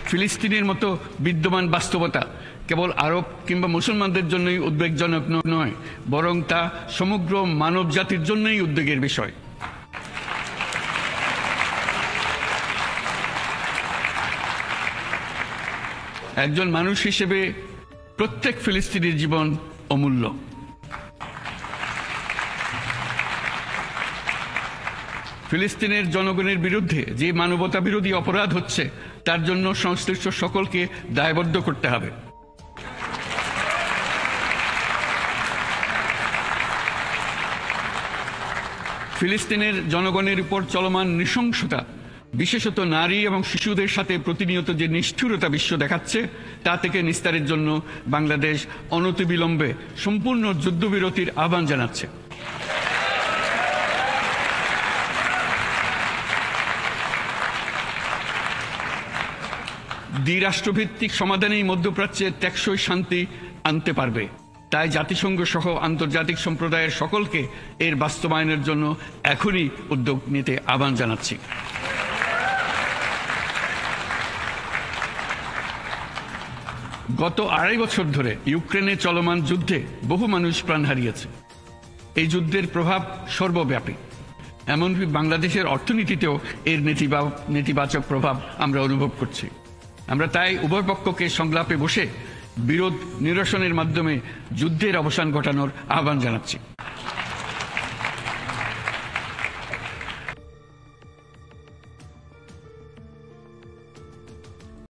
ফিলিস্তিনের মতো বিদ্যমান বাস্তবতা কেবল আরব কিংবা মুসলমানদের জন্যই উদ্বেগজনক নয়, বরং তা সমগ্র মানব জাতির জন্যই উদ্বেগের বিষয়। একজন মানুষ হিসেবে প্রত্যেক ফিলিস্তিনির জীবন অমূল্য। ফিলিস্তিনের জনগণের বিরুদ্ধে যে মানবতা বিরোধী অপরাধ হচ্ছে তার জন্য সংশ্লিষ্ট সকলকে দায়বদ্ধ করতে হবে। ফিলিস্তিনের জনগণের উপর চলমান নৃশংসতা, বিশেষত নারী এবং শিশুদের সাথে প্রতিনিয়ত যে নিষ্ঠুরতা বিশ্ব দেখাচ্ছে, তা থেকে নিস্তারের জন্য বাংলাদেশ অনতিবিলম্বে সম্পূর্ণ যুদ্ধবিরতির আহ্বান জানাচ্ছে। দ্বিরাষ্ট্রভিত্তিক সমাধানেই মধ্যপ্রাচ্যে টেকসই শান্তি আনতে পারবে। তাই জাতিসংঘ সহ আন্তর্জাতিক সম্প্রদায়ের সকলকে এর বাস্তবায়নের জন্য এখনই উদ্যোগ নিতে আহ্বান জানাচ্ছি। গত 2.5 বছর ধরে ইউক্রেনে চলমান যুদ্ধে বহু মানুষ প্রাণ হারিয়েছে। এই যুদ্ধের প্রভাব সর্বব্যাপী, এমনকি বাংলাদেশের অর্থনীতিতেও এর নেতিবাচক প্রভাব আমরা অনুভব করছি। আমরা তাই উভয় পক্ষকে সংলাপে বসে বিরোধ নিরসনের মাধ্যমে যুদ্ধের অবসান ঘটানোর আহ্বান জানাচ্ছি।